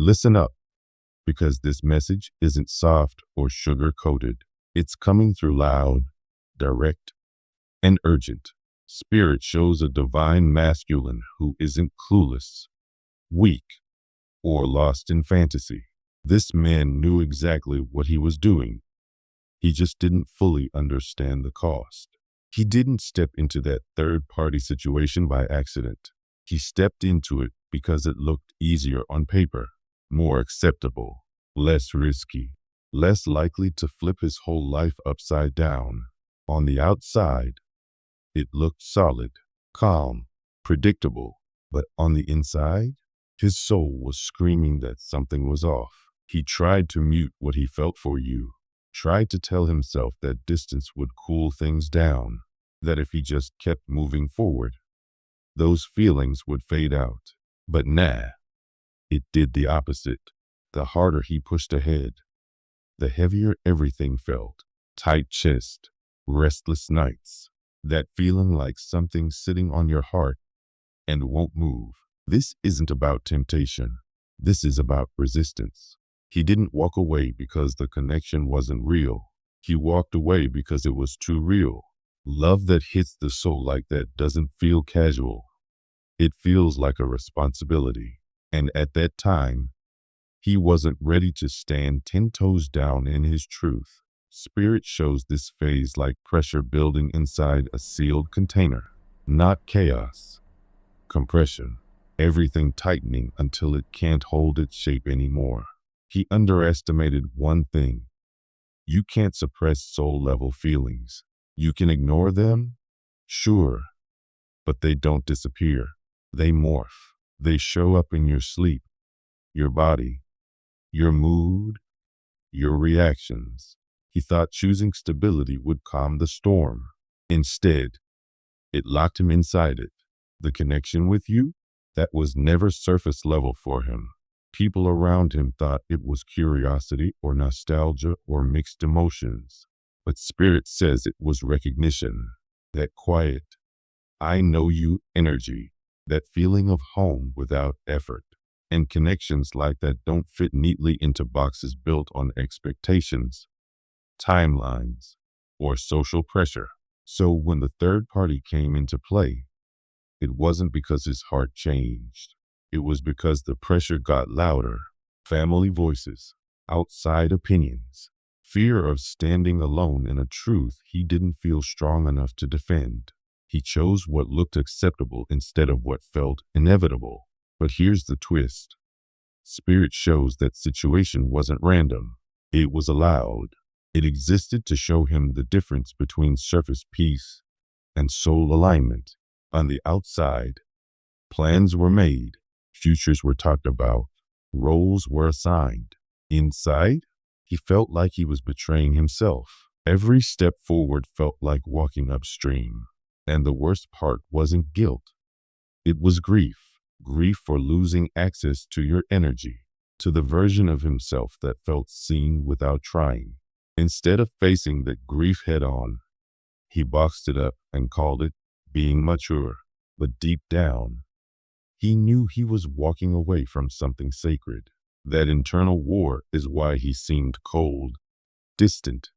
Listen up, because this message isn't soft or sugar-coated. It's coming through loud, direct, and urgent. Spirit shows a divine masculine who isn't clueless, weak, or lost in fantasy. This man knew exactly what he was doing. He just didn't fully understand the cost. He didn't step into that third-party situation by accident. He stepped into it because it looked easier on paper, more acceptable, less risky, less likely to flip his whole life upside down. On the outside, it looked solid, calm, predictable, but on the inside, his soul was screaming that something was off. He tried to mute what he felt for you, tried to tell himself that distance would cool things down, that if he just kept moving forward, those feelings would fade out. But nah, it did the opposite. The harder he pushed ahead, the heavier everything felt. Tight chest, restless nights, that feeling like something's sitting on your heart and won't move. This isn't about temptation. This is about resistance. He didn't walk away because the connection wasn't real. He walked away because it was too real. Love that hits the soul like that doesn't feel casual. It feels like a responsibility. And at that time, he wasn't ready to stand 10 toes down in his truth. Spirit shows this phase like pressure building inside a sealed container, not chaos, compression, everything tightening until it can't hold its shape anymore. He underestimated one thing. You can't suppress soul-level feelings. You can ignore them, sure, but they don't disappear. They morph. They show up in your sleep, your body, your mood, your reactions. He thought choosing stability would calm the storm. Instead, it locked him inside it. The connection with you, that was never surface level for him. People around him thought it was curiosity or nostalgia or mixed emotions. But Spirit says it was recognition, that quiet, I know you energy, that feeling of home without effort. And connections like that don't fit neatly into boxes built on expectations, timelines, or social pressure. So when the third party came into play, it wasn't because his heart changed. It was because the pressure got louder. Family voices, outside opinions, fear of standing alone in a truth he didn't feel strong enough to defend. He chose what looked acceptable instead of what felt inevitable. But here's the twist. Spirit shows that situation wasn't random. It was allowed. It existed to show him the difference between surface peace and soul alignment. On the outside, plans were made, futures were talked about, roles were assigned. Inside, he felt like he was betraying himself. Every step forward felt like walking upstream. And the worst part wasn't guilt. It was grief. Grief for losing access to your energy, to the version of himself that felt seen without trying. Instead of facing that grief head on, he boxed it up and called it being mature. But deep down, he knew he was walking away from something sacred. That internal war is why he seemed cold, distant,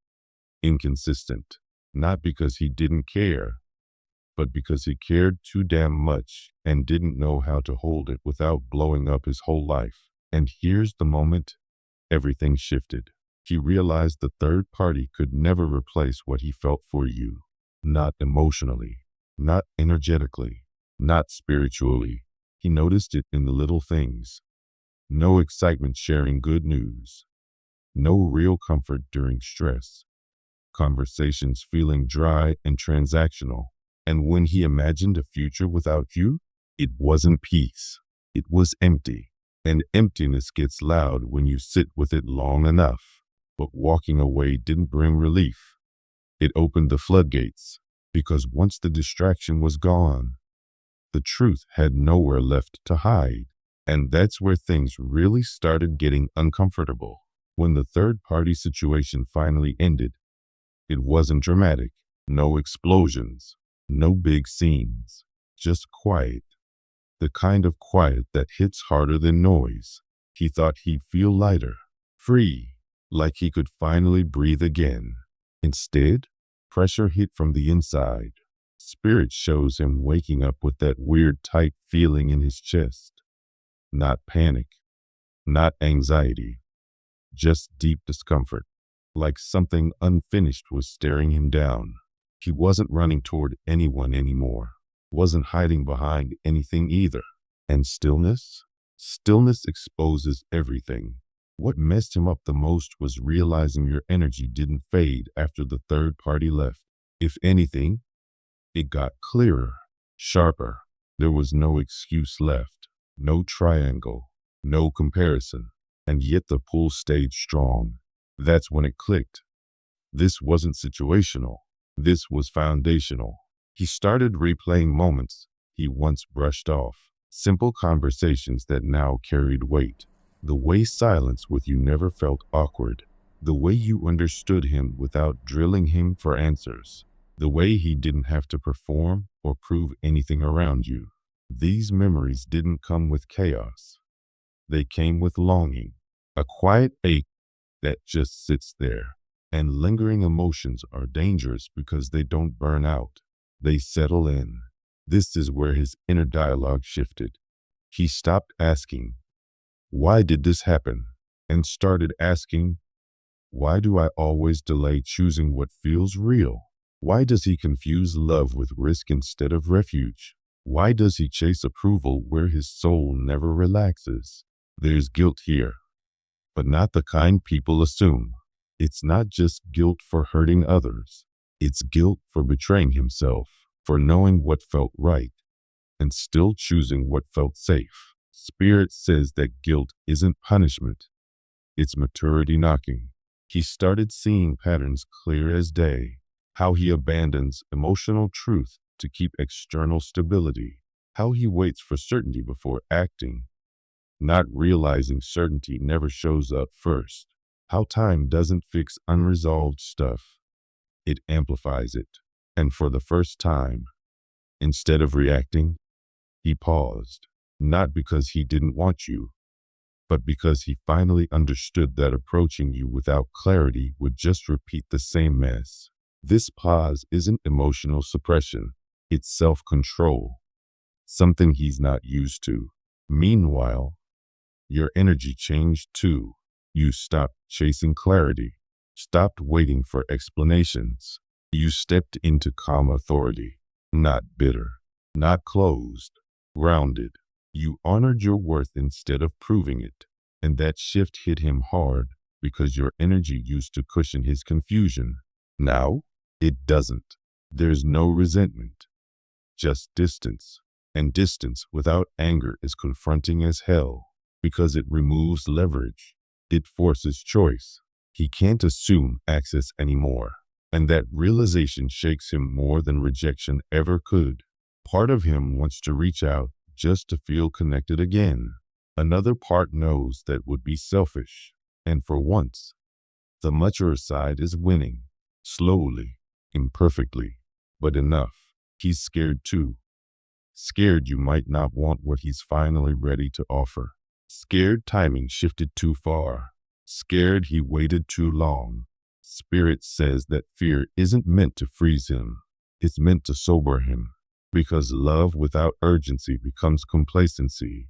inconsistent. Not because he didn't care, but because he cared too damn much and didn't know how to hold it without blowing up his whole life. And here's the moment everything shifted. He realized the third party could never replace what he felt for you. Not emotionally, not energetically, not spiritually. He noticed it in the little things. No excitement sharing good news. No real comfort during stress. Conversations feeling dry and transactional. And when he imagined a future without you, it wasn't peace. It was empty. And emptiness gets loud when you sit with it long enough. But walking away didn't bring relief. It opened the floodgates, because once the distraction was gone, the truth had nowhere left to hide. And that's where things really started getting uncomfortable. When the third-party situation finally ended, it wasn't dramatic. No explosions. No big scenes, just quiet, the kind of quiet that hits harder than noise. He thought he'd feel lighter, free, like he could finally breathe again. Instead, pressure hit from the inside. Spirit shows him waking up with that weird tight feeling in his chest. Not panic, not anxiety, just deep discomfort, like something unfinished was staring him down. He wasn't running toward anyone anymore, wasn't hiding behind anything either. And stillness? Stillness exposes everything. What messed him up the most was realizing your energy didn't fade after the third party left. If anything, it got clearer, sharper. There was no excuse left, no triangle, no comparison. And yet the pull stayed strong. That's when it clicked. This wasn't situational. This was foundational. He started replaying moments he once brushed off, simple conversations that now carried weight. The way silence with you never felt awkward. The way you understood him without drilling him for answers. The way he didn't have to perform or prove anything around you. These memories didn't come with chaos. They came with longing, a quiet ache that just sits there. And lingering emotions are dangerous because they don't burn out. They settle in. This is where his inner dialogue shifted. He stopped asking, "Why did this happen?" and started asking, "Why do I always delay choosing what feels real? Why does he confuse love with risk instead of refuge? Why does he chase approval where his soul never relaxes?" There's guilt here, but not the kind people assume. It's not just guilt for hurting others. It's guilt for betraying himself, for knowing what felt right, and still choosing what felt safe. Spirit says that guilt isn't punishment. It's maturity knocking. He started seeing patterns clear as day. How he abandons emotional truth to keep external stability. How he waits for certainty before acting, not realizing certainty never shows up first. How time doesn't fix unresolved stuff. It amplifies it. And for the first time, instead of reacting, he paused. Not because he didn't want you, but because he finally understood that approaching you without clarity would just repeat the same mess. This pause isn't emotional suppression. It's self-control. Something he's not used to. Meanwhile, your energy changed too. You stopped chasing clarity, stopped waiting for explanations. You stepped into calm authority, not bitter, not closed, grounded. You honored your worth instead of proving it. And that shift hit him hard because your energy used to cushion his confusion. Now, it doesn't. There's no resentment, just distance. And distance without anger is confronting as hell because it removes leverage. It forces choice. He can't assume access anymore. And that realization shakes him more than rejection ever could. Part of him wants to reach out just to feel connected again. Another part knows that would be selfish. And for once, the mature side is winning. Slowly, imperfectly, but enough. He's scared too. Scared you might not want what he's finally ready to offer. Scared timing shifted too far. Scared he waited too long. Spirit says that fear isn't meant to freeze him. It's meant to sober him. Because love without urgency becomes complacency.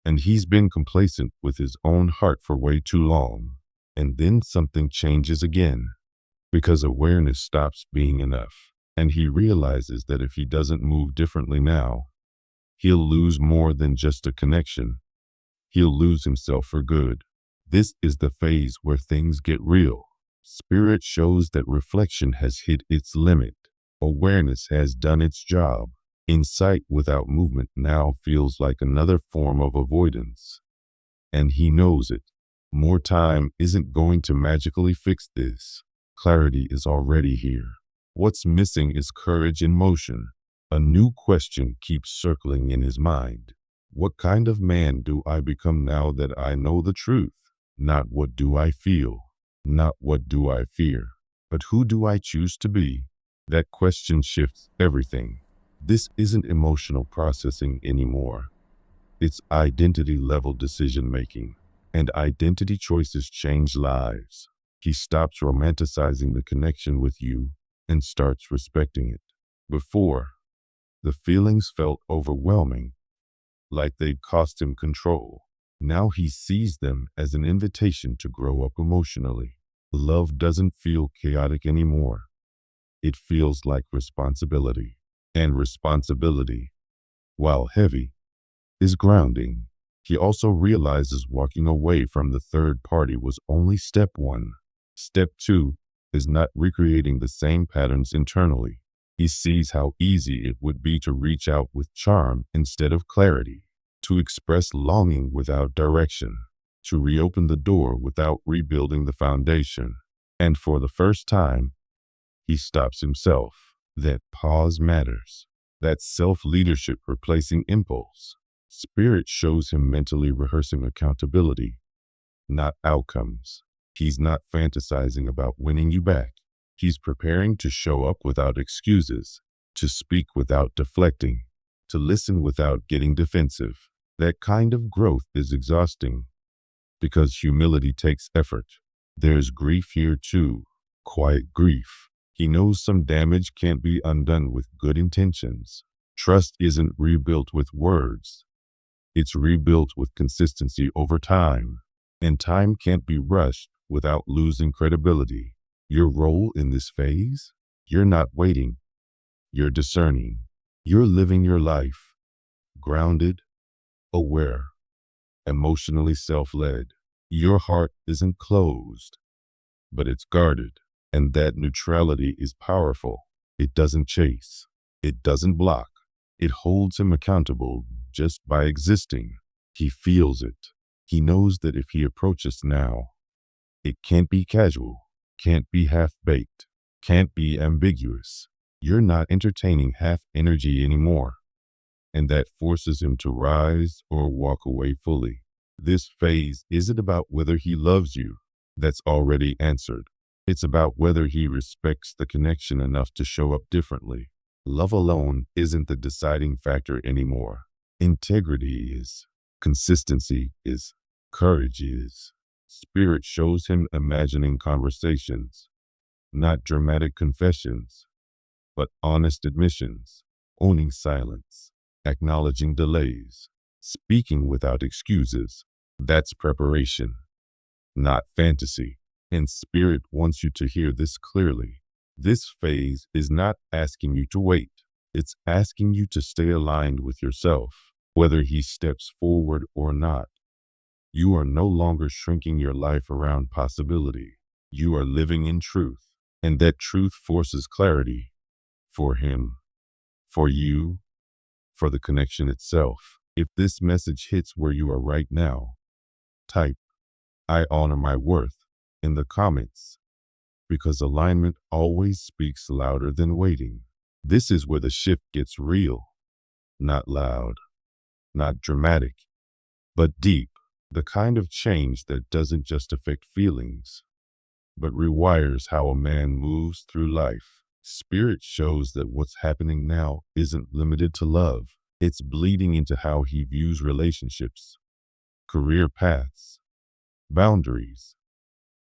And he's been complacent with his own heart for way too long. And then something changes again. Because awareness stops being enough. And he realizes that if he doesn't move differently now, he'll lose more than just a connection. He'll lose himself for good. This is the phase where things get real. Spirit shows that reflection has hit its limit. Awareness has done its job. Insight without movement now feels like another form of avoidance. And he knows it. More time isn't going to magically fix this. Clarity is already here. What's missing is courage in motion. A new question keeps circling in his mind. What kind of man do I become now that I know the truth? Not what do I feel, not what do I fear, but who do I choose to be? That question shifts everything. This isn't emotional processing anymore. It's identity level decision making. and identity choices change lives. He stops romanticizing the connection with you and starts respecting it. Before, the feelings felt overwhelming, like they'd cost him control. Now he sees them as an invitation to grow up emotionally. Love doesn't feel chaotic anymore. It feels like responsibility. And responsibility, while heavy, is grounding. He also realizes walking away from the third party was only step one. Step two is not recreating the same patterns internally. He sees how easy it would be to reach out with charm instead of clarity, to express longing without direction, to reopen the door without rebuilding the foundation. And for the first time, he stops himself. That pause matters. That's self-leadership replacing impulse. Spirit shows him mentally rehearsing accountability, not outcomes. He's not fantasizing about winning you back. He's preparing to show up without excuses, to speak without deflecting, to listen without getting defensive. That kind of growth is exhausting because humility takes effort. There's grief here too, quiet grief. He knows some damage can't be undone with good intentions. Trust isn't rebuilt with words. It's rebuilt with consistency over time. And time can't be rushed without losing credibility. Your role in this phase? You're not waiting. You're discerning. You're living your life. Grounded, aware, emotionally self-led. Your heart isn't closed, but it's guarded. And that neutrality is powerful. It doesn't chase. It doesn't block. It holds him accountable just by existing. He feels it. He knows that if he approaches now, it can't be casual, can't be half-baked, can't be ambiguous. You're not entertaining half energy anymore. And that forces him to rise or walk away fully. This phase isn't about whether he loves you. That's already answered. It's about whether he respects the connection enough to show up differently. Love alone isn't the deciding factor anymore. Integrity is. Consistency is. Courage is. Spirit shows him imagining conversations, not dramatic confessions, but honest admissions, owning silence, acknowledging delays, speaking without excuses. That's preparation, not fantasy. And Spirit wants you to hear this clearly. This phase is not asking you to wait. It's asking you to stay aligned with yourself, whether he steps forward or not. You are no longer shrinking your life around possibility. You are living in truth, and that truth forces clarity for him, for you, for the connection itself. If this message hits where you are right now, type, "I honor my worth," in the comments, because alignment always speaks louder than waiting. This is where the shift gets real, not loud, not dramatic, but deep. The kind of change that doesn't just affect feelings, but rewires how a man moves through life. Spirit shows that what's happening now isn't limited to love. It's bleeding into how he views relationships, career paths, boundaries,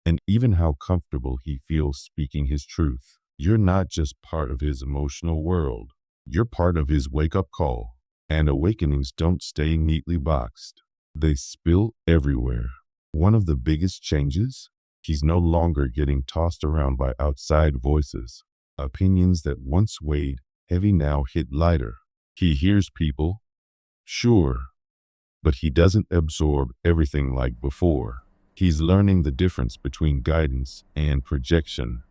and even how comfortable he feels speaking his truth. You're not just part of his emotional world. You're part of his wake-up call. And awakenings don't stay neatly boxed. They spill everywhere. One of the biggest changes? He's no longer getting tossed around by outside voices. Opinions that once weighed heavy now hit lighter. He hears people, sure, but he doesn't absorb everything like before. He's learning the difference between guidance and projection,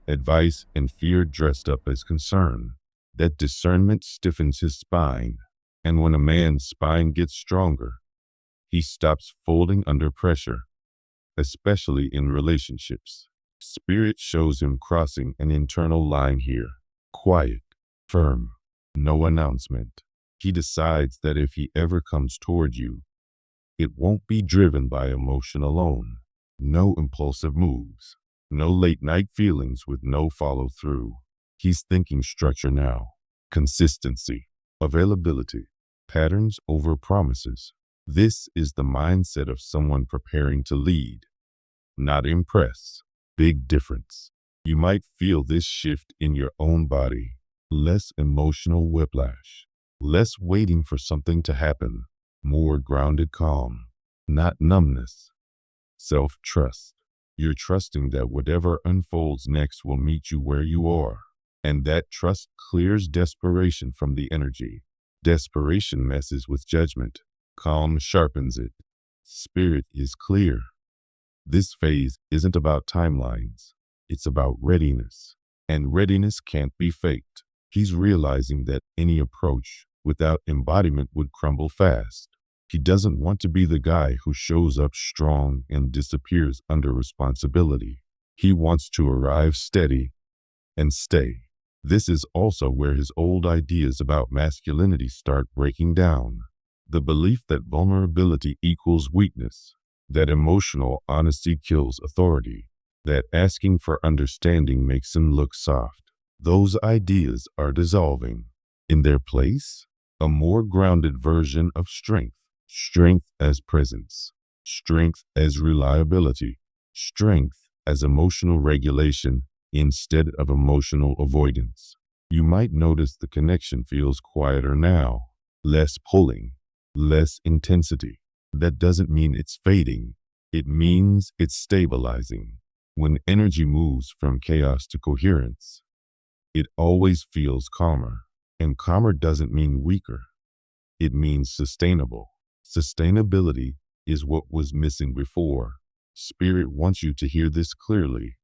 advice and fear dressed up as concern. That discernment stiffens his spine. And when a man's spine gets stronger, he stops folding under pressure, especially in relationships. Spirit shows him crossing an internal line here. Quiet, firm, no announcement. He decides that if he ever comes toward you, it won't be driven by emotion alone. No impulsive moves. No late night feelings with no follow through. He's thinking structure now. Consistency. Availability. Patterns over promises. This is the mindset of someone preparing to lead, not impress. Big difference. You might feel this shift in your own body. Less emotional whiplash. Less waiting for something to happen. More grounded calm. Not numbness. Self-trust. You're trusting that whatever unfolds next will meet you where you are. And that trust clears desperation from the energy. Desperation messes with judgment. Calm sharpens it. Spirit is clear. This phase isn't about timelines. It's about readiness. And readiness can't be faked. He's realizing that any approach without embodiment would crumble fast. He doesn't want to be the guy who shows up strong and disappears under responsibility. He wants to arrive steady and stay. This is also where his old ideas about masculinity start breaking down. The belief that vulnerability equals weakness, that emotional honesty kills authority, that asking for understanding makes him look soft. Those ideas are dissolving. In their place, a more grounded version of strength. Strength as presence. Strength as reliability. Strength as emotional regulation instead of emotional avoidance. You might notice the connection feels quieter now. Less pulling. Less intensity. That doesn't mean it's fading. It means it's stabilizing. When energy moves from chaos to coherence, it always feels calmer. And calmer doesn't mean weaker. It means sustainable. Sustainability is what was missing before. Spirit wants you to hear this clearly.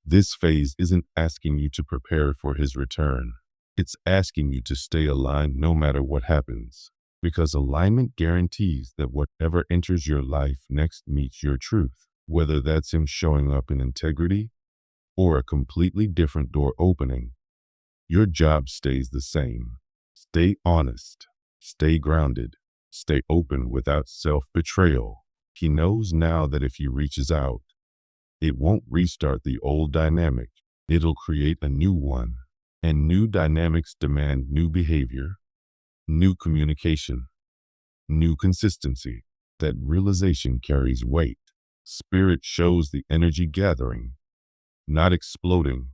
This phase isn't asking you to prepare for his return. It's asking you to stay aligned no matter what happens. Because alignment guarantees that whatever enters your life next meets your truth. Whether that's him showing up in integrity or a completely different door opening, your job stays the same. Stay honest. Stay grounded. Stay open without self-betrayal. He knows now that if he reaches out, it won't restart the old dynamic. It'll create a new one. And new dynamics demand new behavior, new communication, new consistency. That realization carries weight. Spirit shows the energy gathering, not exploding,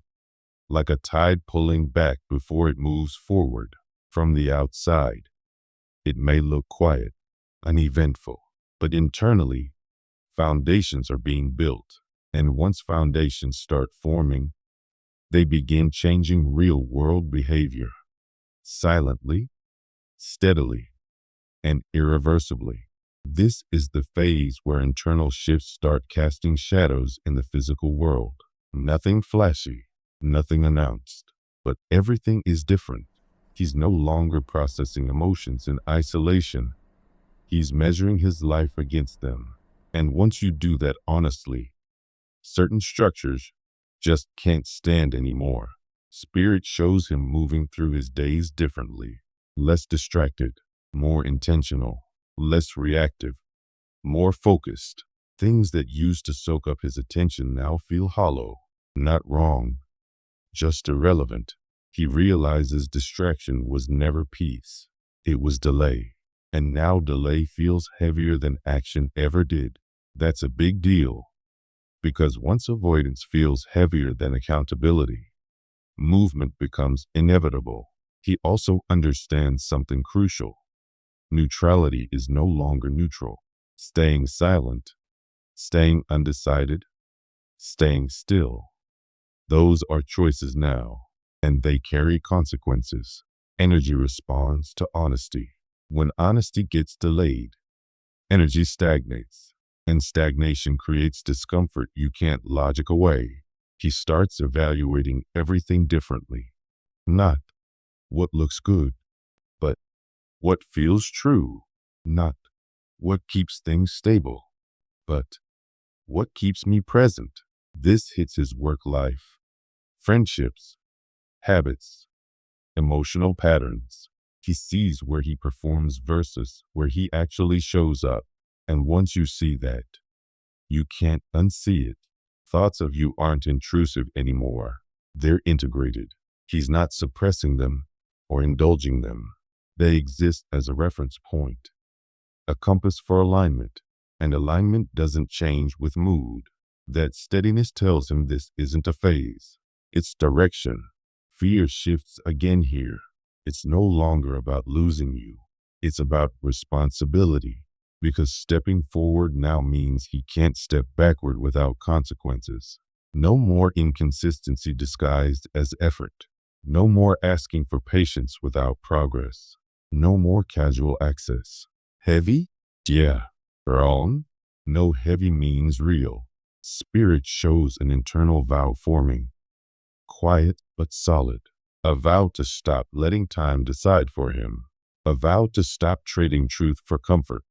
like a tide pulling back before it moves forward. From the outside, it may look quiet, uneventful, but internally, foundations are being built. And once foundations start forming, they begin changing real-world behavior. Silently, steadily, and irreversibly. This is the phase where internal shifts start casting shadows in the physical world. Nothing flashy, nothing announced, but everything is different. He's no longer processing emotions in isolation. He's measuring his life against them. And once you do that honestly, certain structures just can't stand anymore. Spirit shows him moving through his days differently, less distracted, more intentional, less reactive, more focused. Things that used to soak up his attention now feel hollow, not wrong, just irrelevant. He realizes distraction was never peace. It was delay. And now delay feels heavier than action ever did. That's a big deal. Because once avoidance feels heavier than accountability, movement becomes inevitable. He also understands something crucial. Neutrality is no longer neutral. Staying silent, staying undecided, staying still. Those are choices now, and they carry consequences. Energy responds to honesty. When honesty gets delayed, energy stagnates, and stagnation creates discomfort you can't logic away. He starts evaluating everything differently. Not what looks good, but what feels true. Not what keeps things stable, but what keeps me present. This hits his work life, friendships, habits, emotional patterns. He sees where he performs versus where he actually shows up. And once you see that, you can't unsee it. Thoughts of you aren't intrusive anymore. They're integrated. He's not suppressing them or indulging them. They exist as a reference point. a compass for alignment, and alignment doesn't change with mood. That steadiness tells him this isn't a phase, it's direction. Fear shifts again here. It's no longer about losing you, it's about responsibility, because stepping forward now means he can't step backward without consequences. No more inconsistency disguised as effort. No more asking for patience without progress. No more casual access. Heavy? Yeah. Wrong? No, heavy means real. Spirit shows an internal vow forming. Quiet but solid. A vow to stop letting time decide for him. A vow to stop trading truth for comfort.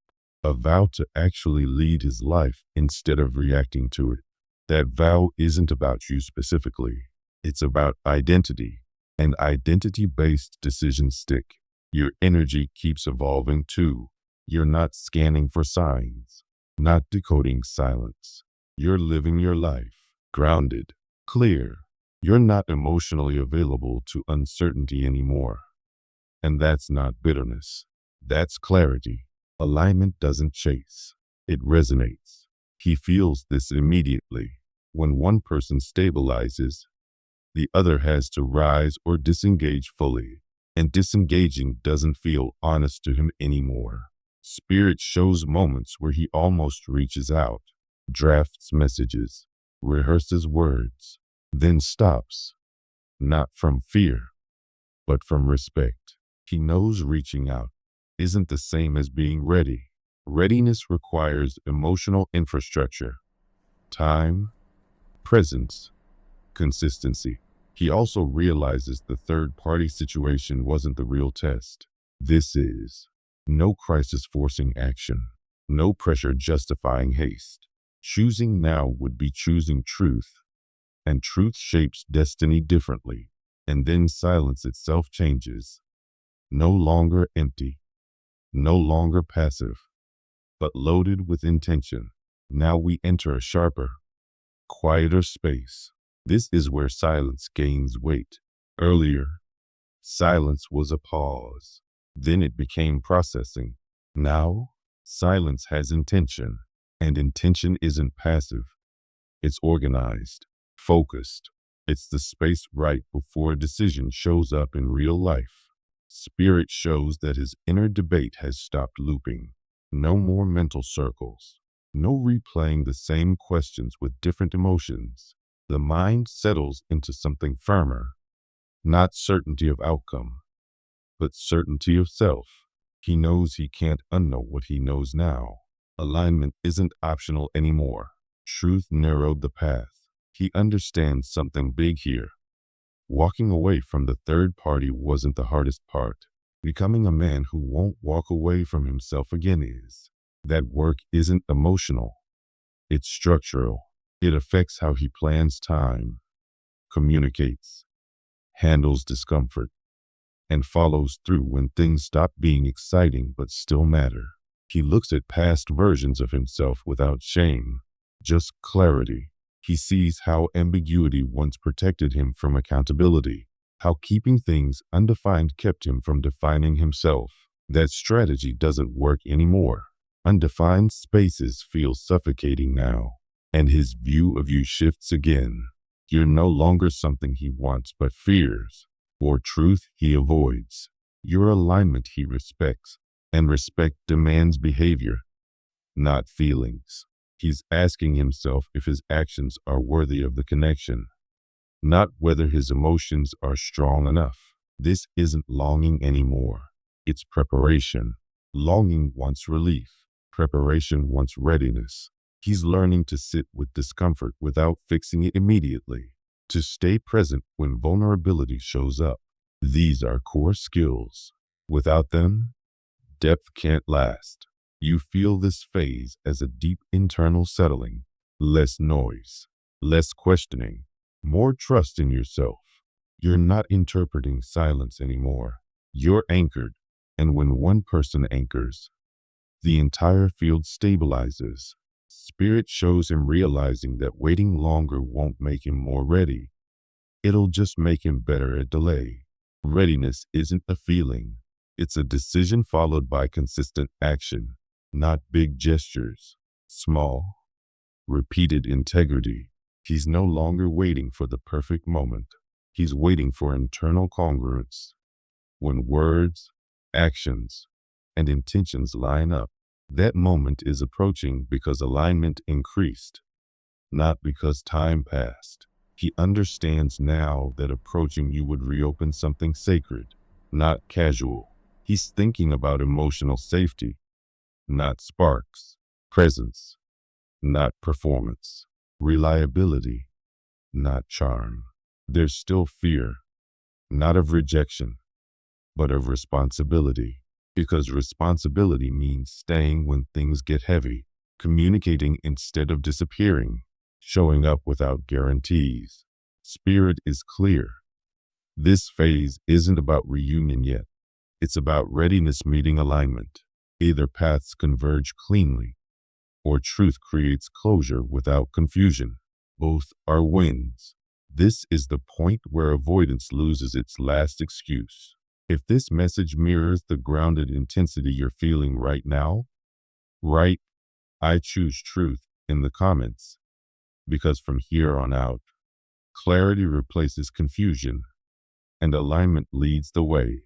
A vow to actually lead his life instead of reacting to it. That vow isn't about you specifically. It's about identity. And identity-based decisions stick. Your energy keeps evolving too. You're not scanning for signs, not decoding silence. You're living your life, grounded, clear. You're not emotionally available to uncertainty anymore. And that's not bitterness. That's clarity. Alignment doesn't chase. It resonates. He feels this immediately. When one person stabilizes, the other has to rise or disengage fully. And disengaging doesn't feel honest to him anymore. Spirit shows moments where he almost reaches out, drafts messages, rehearses words, then stops. Not from fear, but from respect. He knows reaching out isn't the same as being ready. Readiness requires emotional infrastructure, time, presence, consistency. He also realizes the third-party situation wasn't the real test. This is no crisis forcing action, no pressure justifying haste. Choosing now would be choosing truth, and truth shapes destiny differently. And then silence itself changes. No longer empty, no longer passive, but loaded with intention. Now we enter a sharper, quieter space. This is where silence gains weight. Earlier, silence was a pause. Then it became processing. Now, silence has intention. And intention isn't passive. It's organized, focused. It's the space right before a decision shows up in real life. Spirit shows that his inner debate has stopped looping. No more mental circles. No replaying the same questions with different emotions. The mind settles into something firmer. Not certainty of outcome, but certainty of self. He knows he can't unknow what he knows now. Alignment isn't optional anymore. Truth narrowed the path. He understands something big here. Walking away from the third party wasn't the hardest part. Becoming a man who won't walk away from himself again is. That work isn't emotional. It's structural. It affects how he plans time, communicates, handles discomfort, and follows through when things stop being exciting but still matter. He looks at past versions of himself without shame, just clarity. He sees how ambiguity once protected him from accountability, how keeping things undefined kept him from defining himself. That strategy doesn't work anymore. Undefined spaces feel suffocating now, and his view of you shifts again. You're no longer something he wants but fears, or truth he avoids. Your alignment he respects, and respect demands behavior, not feelings. He's asking himself if his actions are worthy of the connection, not whether his emotions are strong enough. This isn't longing anymore. It's preparation. Longing wants relief. Preparation wants readiness. He's learning to sit with discomfort without fixing it immediately, to stay present when vulnerability shows up. These are core skills. Without them, depth can't last. You feel this phase as a deep internal settling, less noise, less questioning, more trust in yourself. You're not interpreting silence anymore. You're anchored, and when one person anchors, the entire field stabilizes. Spirit shows him realizing that waiting longer won't make him more ready. It'll just make him better at delay. Readiness isn't a feeling. It's a decision followed by consistent action. not big gestures, small, repeated integrity. He's no longer waiting for the perfect moment. He's waiting for internal congruence. When words, actions, and intentions line up, that moment is approaching because alignment increased, not because time passed. He understands now that approaching you would reopen something sacred, not casual. He's thinking about emotional safety, not sparks, presence, not performance, reliability, not charm. There's still fear, not of rejection, but of responsibility. Because responsibility means staying when things get heavy, communicating instead of disappearing, showing up without guarantees. Spirit is clear. This phase isn't about reunion yet. It's about readiness meeting alignment. Either paths converge cleanly, or truth creates closure without confusion. Both are wins. This is the point where avoidance loses its last excuse. If this message mirrors the grounded intensity you're feeling right now, write "I choose truth" in the comments, because from here on out, clarity replaces confusion and alignment leads the way.